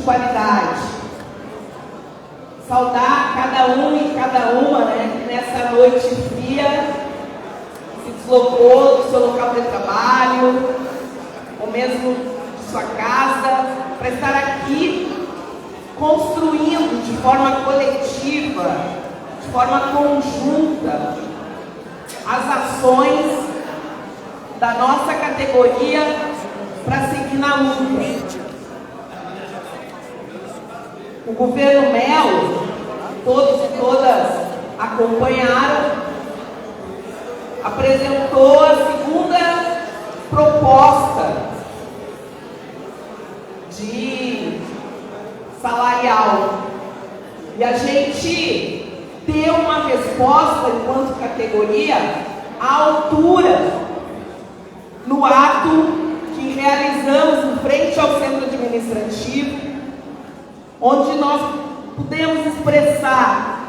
qualidade. Saudar cada um e cada uma, né, que nessa noite fria se deslocou do seu local de trabalho, ou mesmo de sua casa, para estar aqui construindo de forma coletiva, de forma conjunta, as ações da nossa categoria para seguir na luta. O governo Melo, todos e todas acompanharam, apresentou a segunda proposta de salarial. E a gente deu uma resposta, enquanto categoria, à altura no ato que realizamos em frente ao centro administrativo, onde nós pudemos expressar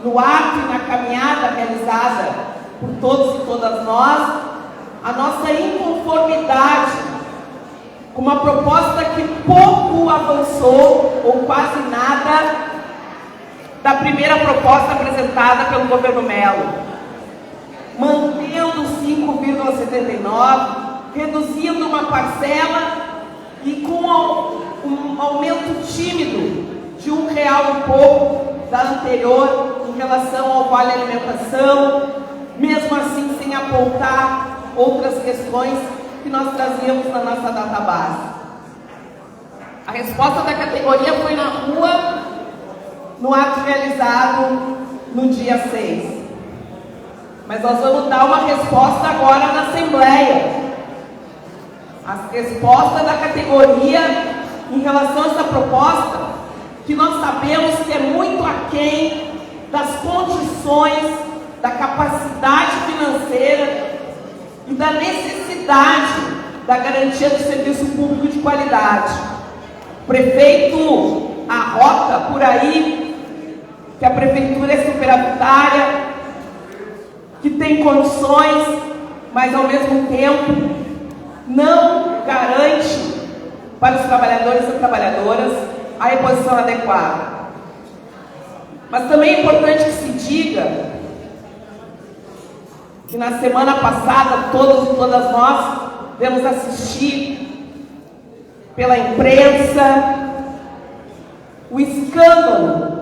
no ato e na caminhada realizada por todos e todas nós, a nossa inconformidade com uma proposta que pouco avançou, ou quase nada, da primeira proposta apresentada pelo governo Melo, mantendo 5,79, reduzindo uma parcela e com um aumento tímido de R$1 e pouco da anterior em relação ao vale alimentação, mesmo assim sem apontar outras questões que nós trazíamos na nossa database. A resposta da categoria foi na rua, no ato realizado no dia 6. Mas nós vamos dar uma resposta agora na Assembleia. A resposta da categoria em relação a essa proposta, que nós sabemos que é muito aquém das condições, da capacidade financeira e da necessidade da garantia do serviço público de qualidade. O prefeito arrota por aí que a prefeitura é superavitária, que tem condições, mas ao mesmo tempo não garante para os trabalhadores e trabalhadoras a reposição adequada. Mas também é importante que se diga que na semana passada todos e todas nós devemos assistir pela imprensa o escândalo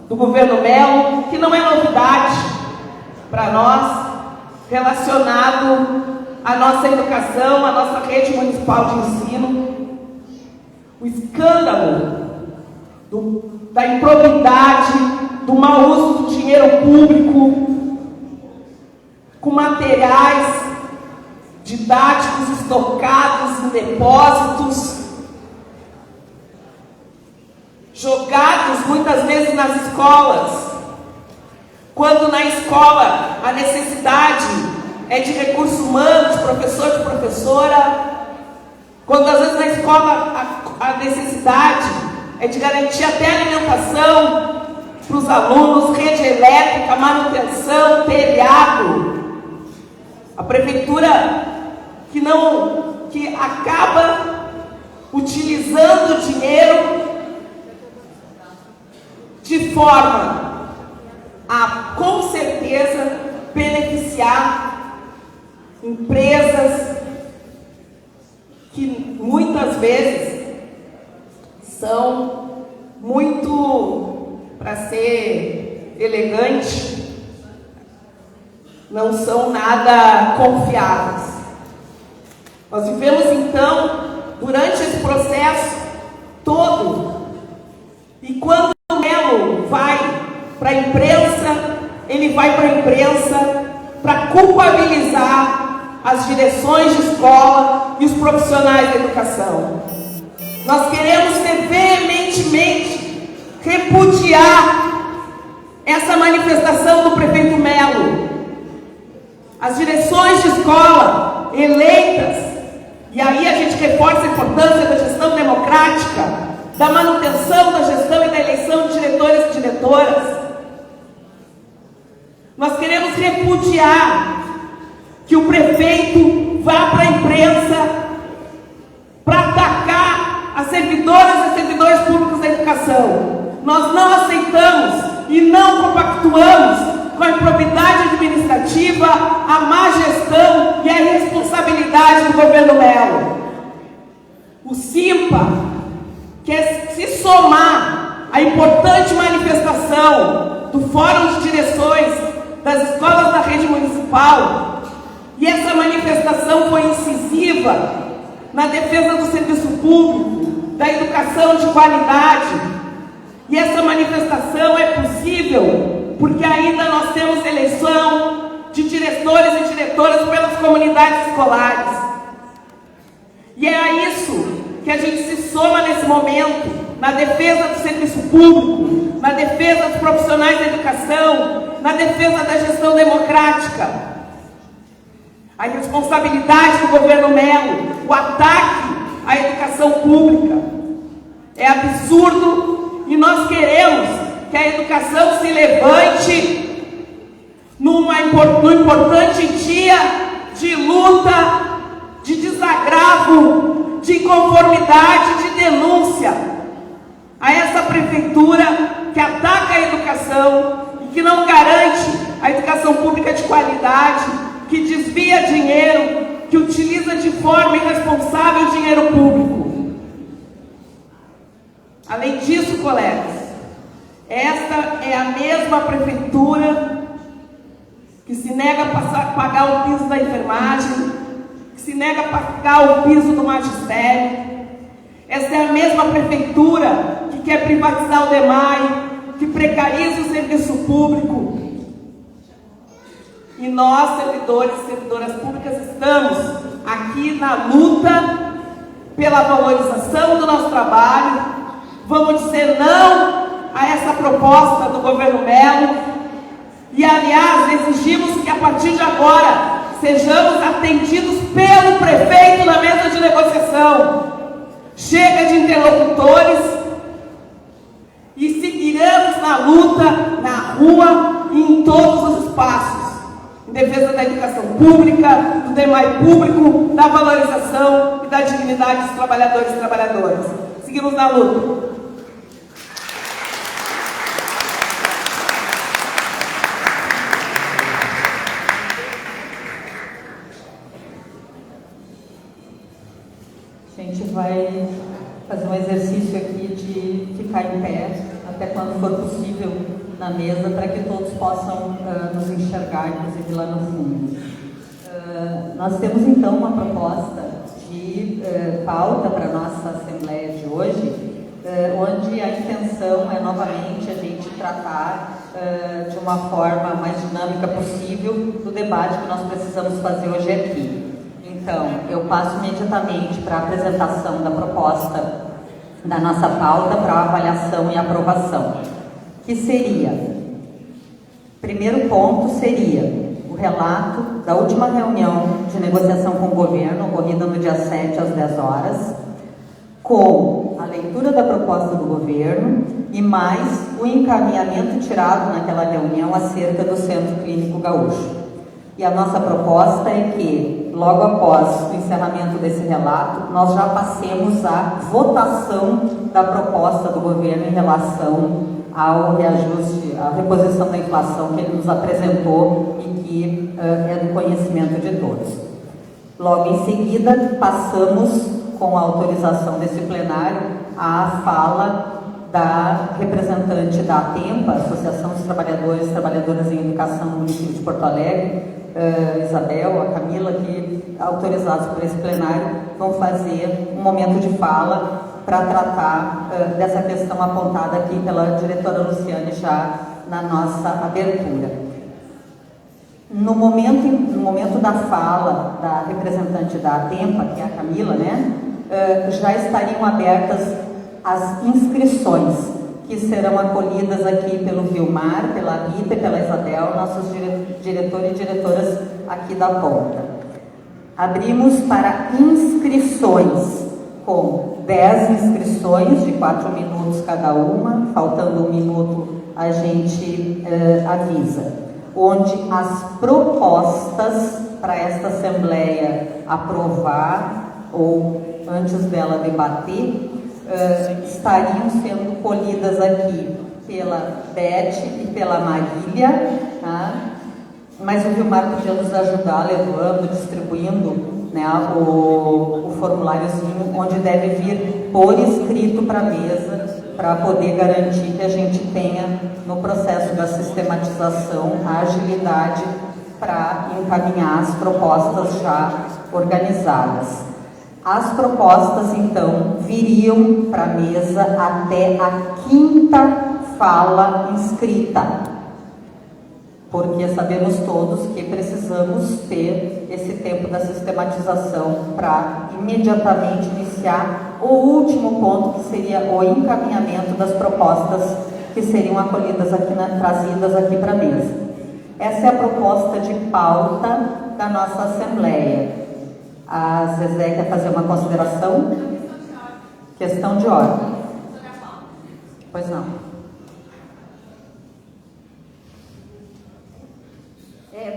do governo Melo, que não é novidade para nós, relacionado à nossa educação, à nossa rede municipal de ensino. O escândalo da improbidade, do mau uso do dinheiro público, com materiais didáticos estocados em depósitos, jogados muitas vezes nas escolas, quando na escola a necessidade é de recurso humano, de professor, de professora, quando às vezes na escola a necessidade é de garantir até alimentação para os alunos, rede elétrica, manutenção, telhado. A prefeitura que acaba utilizando o dinheiro de forma a, com certeza, beneficiar empresas que muitas vezes são muito, para ser elegante, não são nada confiáveis. Nós vivemos então, durante esse processo todo, e quando o Melo vai para a imprensa, ele vai para a imprensa para culpabilizar as direções de escola e os profissionais da educação. Nós queremos veementemente repudiar essa manifestação do prefeito Melo. As direções de escola eleitas, e aí a gente reforça a importância da gestão democrática, da manutenção da gestão e da eleição de diretores e diretoras. Nós queremos repudiar que o prefeito vá para a imprensa para atacar as servidoras e servidores públicos não compactuamos com a improbidade administrativa, a má gestão e a irresponsabilidade do governo Mello. O SIMPA quer se somar à importante manifestação do Fórum de Direções das Escolas da Rede Municipal, e essa manifestação foi incisiva na defesa do serviço público, da educação de qualidade. E essa manifestação é possível porque ainda nós temos eleição de diretores e diretoras pelas comunidades escolares. E é a isso que a gente se soma nesse momento, na defesa do serviço público, na defesa dos profissionais da educação, na defesa da gestão democrática. A irresponsabilidade do governo Mello, o ataque à educação pública é absurdo, e nós queremos que a educação se levante no importante dia de luta, de desagravo, de inconformidade, de denúncia a essa prefeitura que ataca a educação e que não garante a educação pública de qualidade, que desvia dinheiro, que utiliza de forma irresponsável o dinheiro público. Além disso, colegas, esta é a mesma prefeitura que se nega a pagar o piso da enfermagem, que se nega a pagar o piso do magistério. Esta é a mesma prefeitura que quer privatizar o DEMAI, que precariza o serviço público. E nós, servidores e servidoras públicas, estamos aqui na luta pela valorização do nosso trabalho. Vamos dizer não a essa proposta do governo Mello. E, aliás, exigimos que, a partir de agora, sejamos atendidos pelo prefeito na mesa de negociação. Chega de interlocutores e seguiremos na luta, na rua e em todos os espaços, em defesa da educação pública, do DEMAI público, da valorização e da dignidade dos trabalhadores e trabalhadoras. Seguimos na luta. A gente vai fazer um exercício aqui de ficar em pé, até quando for possível, na mesa, para que todos possam nos enxergar, inclusive lá no fundo. Nós temos, então, uma proposta de pauta para a nossa Assembleia de hoje, onde a intenção é, novamente, a gente tratar de uma forma mais dinâmica possível do debate que nós precisamos fazer hoje aqui. Então, eu passo imediatamente para a apresentação da proposta da nossa pauta para avaliação e aprovação, que seria, primeiro ponto seria o relato da última reunião de negociação com o governo, ocorrida no dia 7 às 10 horas, com a leitura da proposta do governo e mais o encaminhamento tirado naquela reunião acerca do Centro Clínico Gaúcho. E a nossa proposta é que, logo após o encerramento desse relato, nós já passemos à votação da proposta do governo em relação ao reajuste, à reposição da inflação que ele nos apresentou e que é do conhecimento de todos. Logo em seguida, passamos, com a autorização desse plenário, à fala da representante da ATEMPA, Associação dos Trabalhadores e Trabalhadoras em Educação no município de Porto Alegre, Isabel, a Camila, que, autorizados por esse plenário, vão fazer um momento de fala para tratar dessa questão apontada aqui pela diretora Luciane já na nossa abertura. No momento da fala da representante da ATEMPA, que é a Camila, né, já estariam abertas as inscrições, que serão acolhidas aqui pelo Vilmar, pela Rita e pela Isabel, nossos diretores e diretoras aqui da ponta. Abrimos para inscrições, com 10 inscrições de 4 minutos cada uma, faltando 1 minuto a gente avisa, onde as propostas para esta Assembleia aprovar ou antes dela debater estariam sendo colhidas aqui pela Beth e pela Marília, tá? Mas o Vilmar podia nos ajudar levando, distribuindo, né, o formuláriozinho onde deve vir por escrito para a mesa, para poder garantir que a gente tenha no processo da sistematização a agilidade para encaminhar as propostas já organizadas. As propostas, então, viriam para a mesa até a quinta fala inscrita, porque sabemos todos que precisamos ter esse tempo da sistematização para imediatamente iniciar o último ponto, que seria o encaminhamento das propostas que seriam acolhidas aqui, trazidas aqui para a mesa. Essa é a proposta de pauta da nossa Assembleia. A Zezé quer fazer uma consideração? Questão de ordem. Pois não.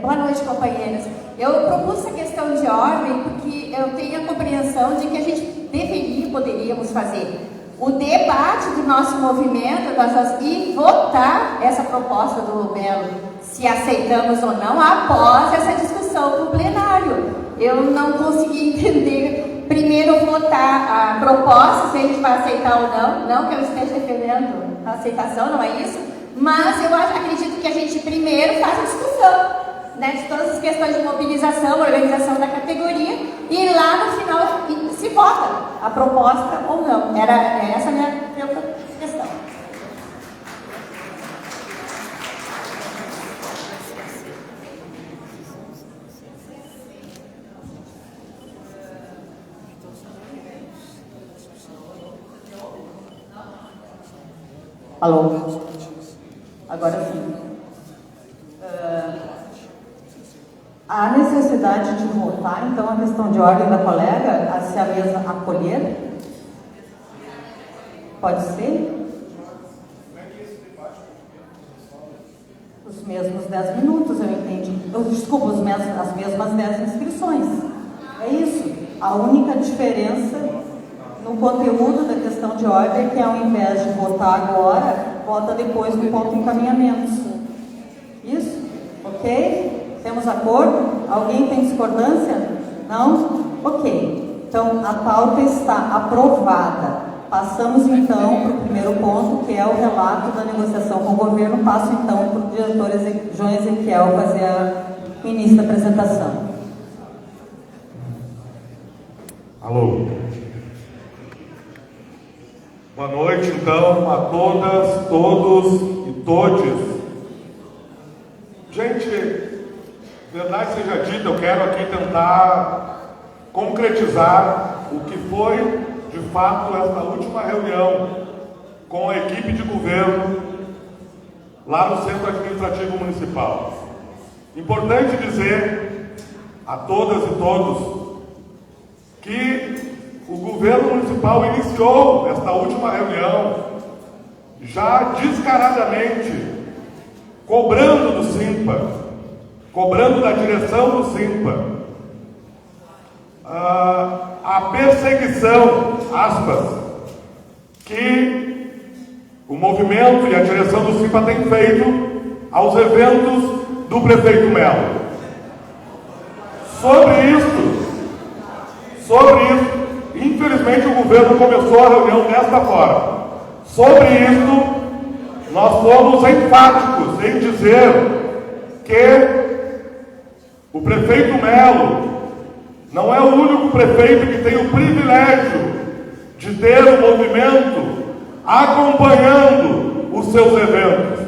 Boa noite, companheiras. Eu propus essa questão de ordem porque eu tenho a compreensão de que a gente poderíamos fazer o debate do nosso movimento e votar essa proposta do Melo, se aceitamos ou não, após essa discussão no plenário. Eu não consegui entender, primeiro votar a proposta, se a gente vai aceitar ou não, não que eu esteja defendendo a aceitação, não é isso, mas eu acredito que a gente primeiro faz a discussão, né, de todas as questões de mobilização, organização da categoria, e lá no final se vota a proposta ou não. Era essa a minha questão. Alô? Agora sim. Há necessidade de votar, então, a questão de ordem da colega, se a mesa acolher? Pode ser? Os mesmos 10 minutos, eu entendi. Desculpa, as mesmas 10 inscrições. É isso. A única diferença no conteúdo da questão de ordem é que, ao invés de votar agora, vota depois do ponto de encaminhamento. Isso? Ok? Temos acordo? Alguém tem discordância? Não? Ok. Então, a pauta está aprovada. Passamos, então, para o primeiro ponto, que é o relato da negociação com o governo. Passo, então, para o diretor João Ezequiel fazer o início da apresentação. Alô. Boa noite, então, a todas, todos e todes. Gente, verdade seja dita, eu quero aqui tentar concretizar o que foi, de fato, esta última reunião com a equipe de governo lá no Centro Administrativo Municipal. Importante dizer a todas e todos que o governo municipal iniciou esta última reunião já descaradamente cobrando do SIMPA, cobrando da direção do SIMPA, a perseguição, aspas, que o movimento e a direção do SIMPA têm feito aos eventos do prefeito Melo. Sobre isso, infelizmente o governo começou a reunião desta forma. Sobre isso, nós fomos enfáticos em dizer que o prefeito Melo não é o único prefeito que tem o privilégio de ter o movimento acompanhando os seus eventos,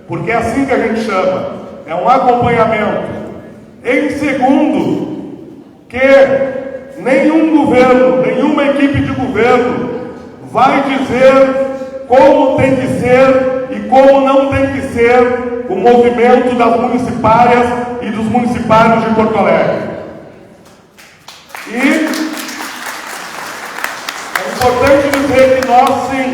porque é assim que a gente chama, é um acompanhamento. Em segundo, que nenhum governo, nenhuma equipe de governo vai dizer como tem que ser e como não tem que ser o movimento das municipárias e dos municipários de Porto Alegre. E é importante dizer que nós sim,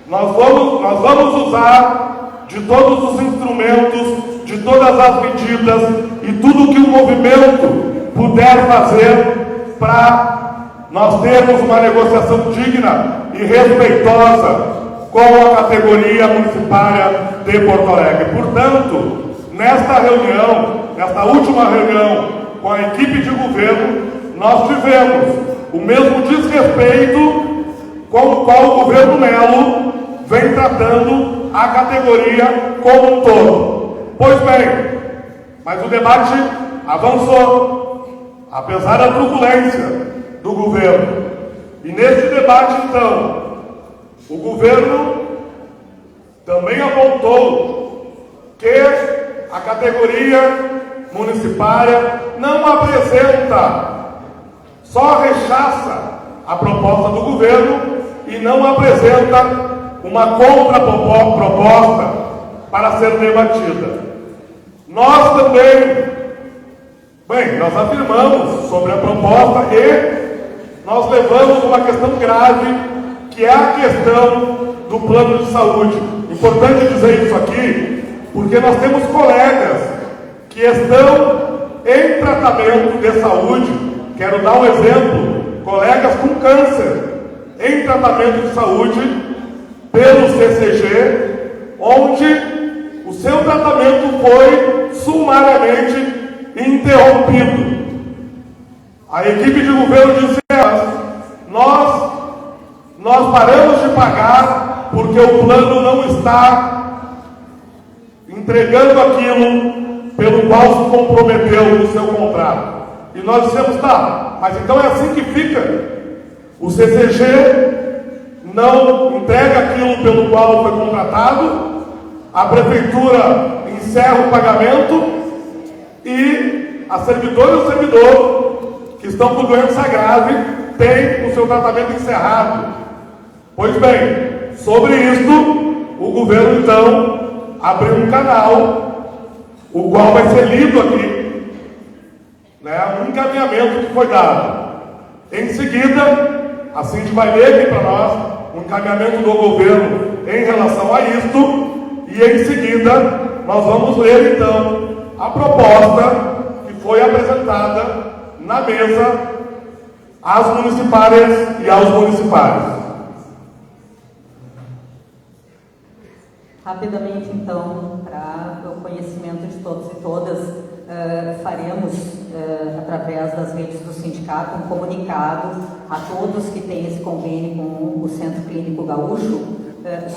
nós vamos usar de todos os instrumentos, de todas as medidas e tudo que o movimento puder fazer para nós termos uma negociação digna e respeitosa com a categoria municipária de Porto Alegre. Portanto, nesta reunião, nesta última reunião com a equipe de governo, nós tivemos o mesmo desrespeito com o qual o governo Melo vem tratando a categoria como um todo. Pois bem, mas o debate avançou, apesar da turbulência do governo. E nesse debate, então, o governo também apontou que a categoria municipária não apresenta, só rechaça a proposta do governo e não apresenta uma contraproposta para ser debatida. Nós também, nós afirmamos sobre a proposta e nós levamos uma questão grave, que é a questão do plano de saúde. Importante dizer isso aqui, porque nós temos colegas que estão em tratamento de saúde. Quero dar um exemplo: colegas com câncer em tratamento de saúde pelo CCG, onde o seu tratamento foi sumariamente interrompido. A equipe de governo disse: nós paramos de pagar porque o plano não está entregando aquilo pelo qual se comprometeu no seu contrato. E nós dissemos: tá, mas então é assim que fica. O CCG não entrega aquilo pelo qual foi contratado, a prefeitura encerra o pagamento e a servidora e o servidor que estão com doença grave têm o seu tratamento encerrado. Pois bem, sobre isto, o governo então abriu um canal, o qual vai ser lido aqui, um encaminhamento que foi dado. Em seguida, a Cindy vai ler aqui para nós um encaminhamento do governo em relação a isto, e em seguida nós vamos ler então a proposta que foi apresentada na mesa às municipárias e aos municipários. Rapidamente, então, para o conhecimento de todos e todas, faremos, através das redes do sindicato, um comunicado a todos que têm esse convênio com o Centro Clínico Gaúcho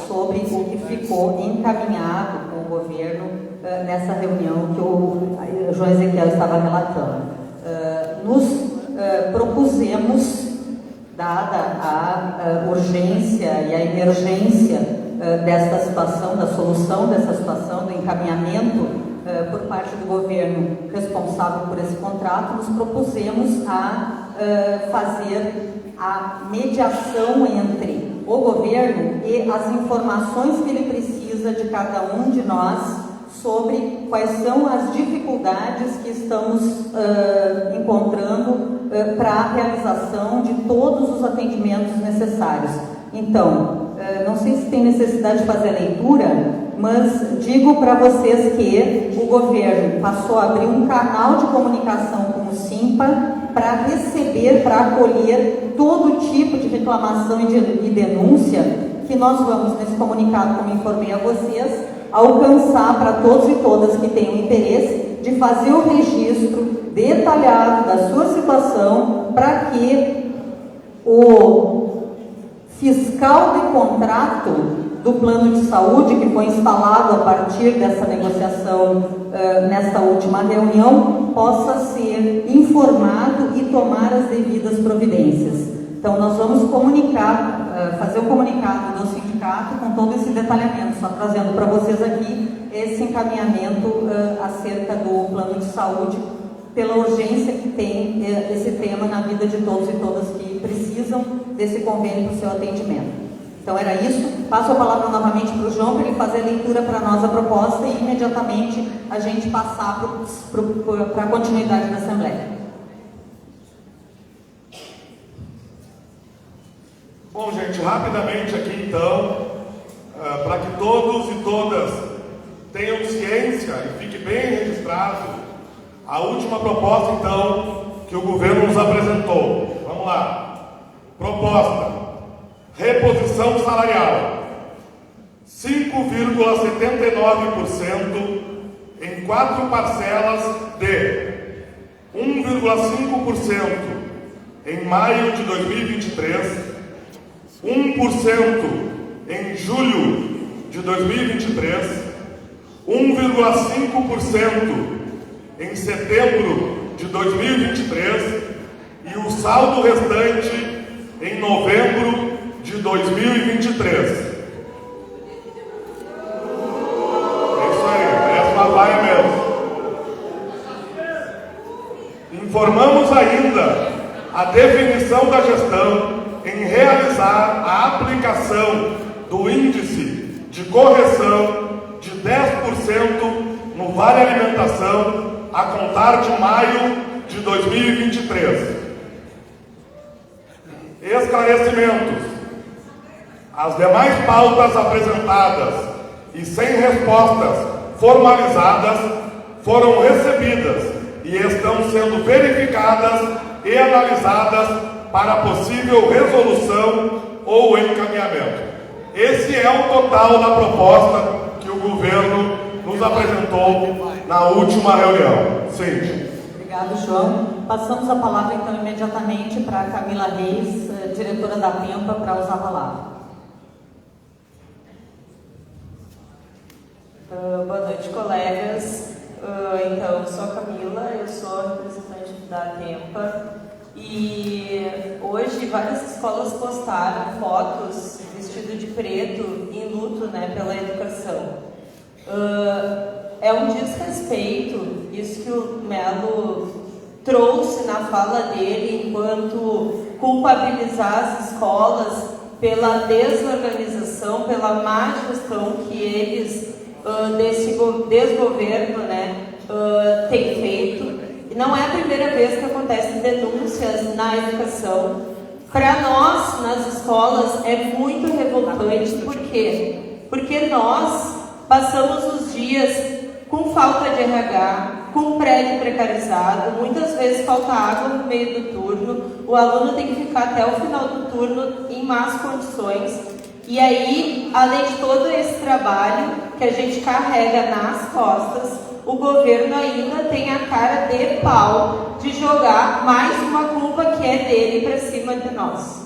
sobre o que ficou encaminhado com o governo nessa reunião que o João Ezequiel estava relatando. Nos propusemos, dada a urgência e a emergência desta situação, da solução dessa situação, do encaminhamento por parte do governo responsável por esse contrato, nos propusemos a fazer a mediação entre o governo e as informações que ele precisa de cada um de nós sobre quais são as dificuldades que estamos encontrando para a realização de todos os atendimentos necessários. Então, não sei se tem necessidade de fazer a leitura, mas digo para vocês que o governo passou a abrir um canal de comunicação com o SIMPA para receber, para acolher todo tipo de reclamação e denúncia que nós vamos, nesse comunicado, como informei a vocês, alcançar para todos e todas que tenham interesse de fazer o registro detalhado da sua situação para que o fiscal de contrato do plano de saúde, que foi instalado a partir dessa negociação nesta última reunião, possa ser informado e tomar as devidas providências. Então, nós vamos comunicar, fazer o comunicado do sindicato com todo esse detalhamento, só trazendo para vocês aqui esse encaminhamento acerca do plano de saúde, pela urgência que tem esse tema na vida de todos e todas que precisam desse convênio para o seu atendimento. Então era isso. Passo a palavra novamente para o João, para ele fazer a leitura para nós a proposta e imediatamente a gente passar para a continuidade da Assembleia. Bom, gente, rapidamente aqui então, para que todos e todas tenham ciência e fique bem registrado a última proposta então que o governo nos apresentou. Vamos lá. Proposta: reposição salarial. 5,79% em 4 parcelas de 1,5% em maio de 2023, 1% em julho de 2023, 1,5% em setembro de 2023 e o saldo restante em novembro de 2023. É isso aí, essa vai mesmo. Informamos ainda a definição da gestão em realizar a aplicação do índice de correção de 10% no Vale Alimentação a contar de maio de 2023. Esclarecimentos. As demais pautas apresentadas e sem respostas formalizadas foram recebidas e estão sendo verificadas e analisadas para possível resolução ou encaminhamento. Esse é o total da proposta que o governo nos apresentou na última reunião. Cíntia. Obrigado, João. Passamos a palavra, então, imediatamente para a Camila Reis, diretora da PEMPA, para usar a palavra. Boa noite, colegas. Então, eu sou a Camila, eu sou a representante da PEMPA e hoje várias escolas postaram fotos vestido de preto em luto, né, pela educação. É um desrespeito isso que o Melo trouxe na fala dele, enquanto culpabilizar as escolas pela desorganização, pela má gestão que eles desse desgoverno, né, tem feito. Não é a primeira vez que acontecem denúncias na educação. Para nós, nas escolas, é muito revoltante. Por quê? Porque nós passamos os dias com falta de RH, com prédio precarizado, muitas vezes falta água no meio do turno, o aluno tem que ficar até o final do turno em más condições. E aí, além de todo esse trabalho que a gente carrega nas costas, o governo ainda tem a cara de pau de jogar mais uma culpa que é dele para cima de nós.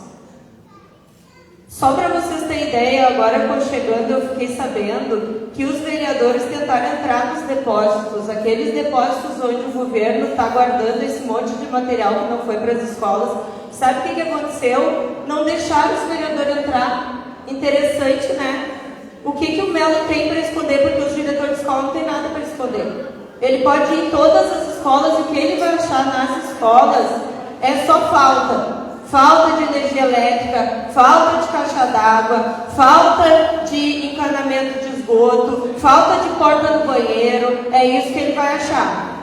Só para vocês terem ideia, agora chegando, eu fiquei sabendo que os vereadores tentaram entrar nos depósitos, aqueles depósitos onde o governo está guardando esse monte de material que não foi para as escolas. Sabe o que aconteceu? Não deixaram os vereadores entrar. Interessante, né? O que o Melo tem para esconder? Porque os diretores de escola não tem nada para esconder. Ele pode ir em todas as escolas e o que ele vai achar nas escolas é só falta. Falta de energia elétrica, falta de caixa d'água, falta de encanamento de esgoto, falta de porta no banheiro, é isso que ele vai achar.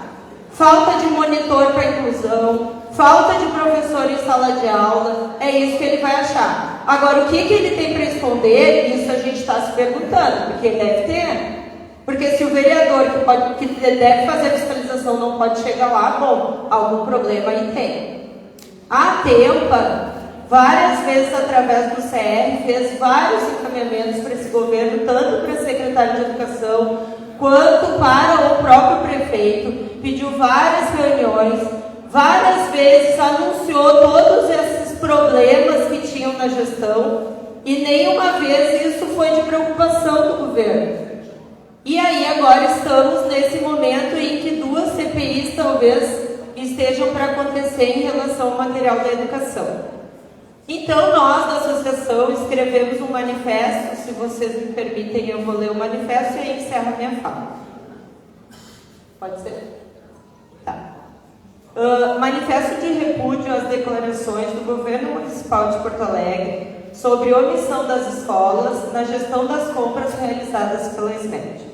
Falta de monitor para inclusão, falta de professor em sala de aula, é isso que ele vai achar. Agora, o que ele tem para esconder, isso a gente está se perguntando, porque ele deve ter. Porque se o vereador que deve fazer a fiscalização não pode chegar lá, bom, algum problema aí tem. A PEMPA, várias vezes através do CR, fez vários encaminhamentos para esse governo, tanto para a secretária de Educação, quanto para o próprio prefeito, pediu várias reuniões, várias vezes anunciou todos esses problemas que tinham na gestão, e nenhuma vez isso foi de preocupação do governo. E aí agora estamos nesse momento em que 2 CPIs talvez estejam para acontecer em relação ao material da educação. Então nós da associação escrevemos um manifesto, se vocês me permitem eu vou ler o manifesto e aí encerro a minha fala. Pode ser? Tá. Manifesto de repúdio às declarações do Governo Municipal de Porto Alegre sobre omissão das escolas na gestão das compras realizadas pela SMED.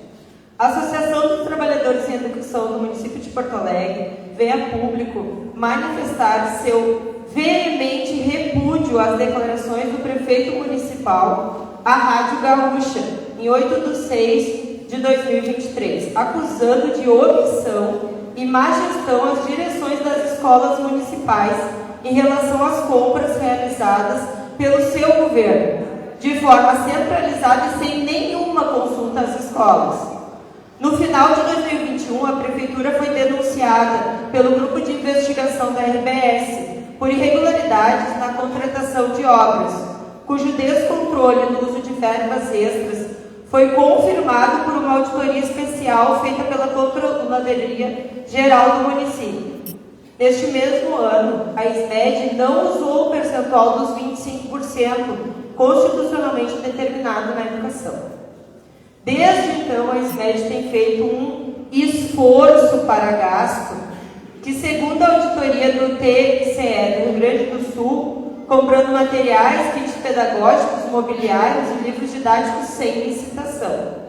A Associação dos Trabalhadores em Educação do município de Porto Alegre vem a público manifestar seu veemente repúdio às declarações do prefeito municipal à Rádio Gaúcha, em 8/6/2023, acusando de omissão e má gestão as direções das escolas municipais em relação às compras realizadas pelo seu governo, de forma centralizada e sem nenhuma consulta escolas. No final de 2021, a Prefeitura foi denunciada pelo Grupo de Investigação da RBS por irregularidades na contratação de obras, cujo descontrole no uso de verbas extras foi confirmado por uma auditoria especial feita pela Controladoria Geral do município. Neste mesmo ano, a SMED não usou o percentual dos 25% constitucionalmente determinado na educação. Desde então, a SMED tem feito um esforço para gasto que, segundo a auditoria do TCE do Rio Grande do Sul, comprando materiais, kits pedagógicos, mobiliários e livros didáticos sem licitação.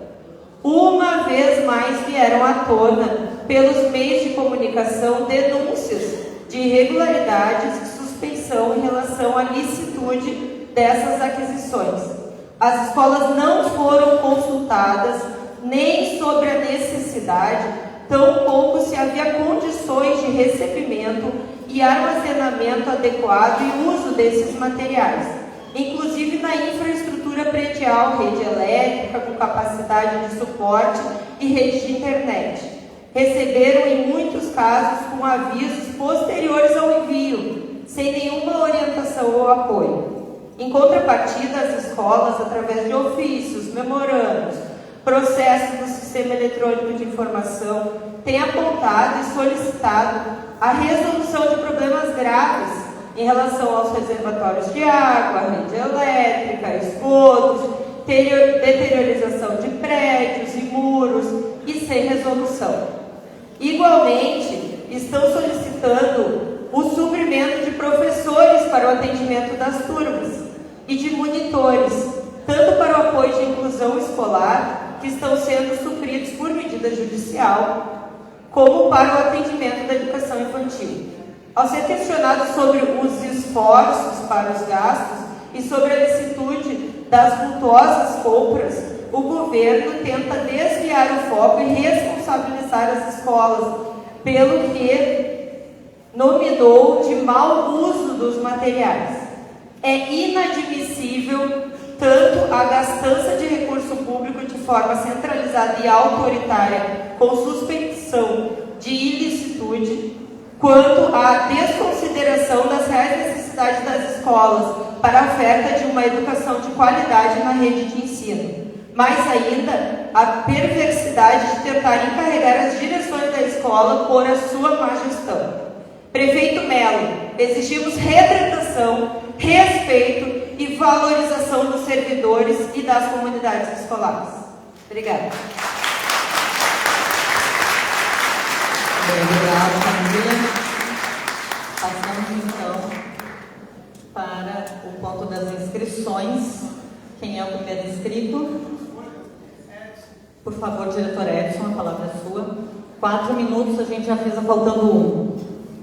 Uma vez mais vieram à tona, pelos meios de comunicação, denúncias de irregularidades e suspeição em relação à licitude dessas aquisições. As escolas não foram consultadas nem sobre a necessidade, tampouco se havia condições de recebimento e armazenamento adequado e uso desses materiais, inclusive na infraestrutura predial, rede elétrica com capacidade de suporte e rede de internet. Receberam, em muitos casos, com avisos posteriores ao envio, sem nenhuma orientação ou apoio. Em contrapartida, as escolas, através de ofícios, memorandos, processos do Sistema Eletrônico de Informação, têm apontado e solicitado a resolução de problemas graves em relação aos reservatórios de água, rede elétrica, esgotos, deteriorização de prédios e muros e sem resolução. Igualmente, estão solicitando o suprimento de professores para o atendimento das turmas e de monitores, tanto para o apoio de inclusão escolar, que estão sendo supridos por medida judicial, como para o atendimento da educação infantil. Ao ser questionado sobre os esforços para os gastos e sobre a licitude das vultuosas compras, o governo tenta desviar o foco e responsabilizar as escolas pelo que nominou de mau uso dos materiais. É inadmissível tanto a gastança de recurso público de forma centralizada e autoritária, com suspensão de ilicitude, quanto a desconsideração das reais necessidades das escolas para a oferta de uma educação de qualidade na rede de ensino. Mais ainda, a perversidade de tentar encarregar as direções da escola por a sua má gestão. Prefeito Melo, exigimos retratação, respeito e valorização dos servidores e das comunidades escolares. Obrigada. Obrigada, Camila. Passamos então para o ponto das inscrições. Quem é o primeiro inscrito? Por favor, diretor Edson, a palavra é sua. 4 minutos, a gente já fez faltando 1.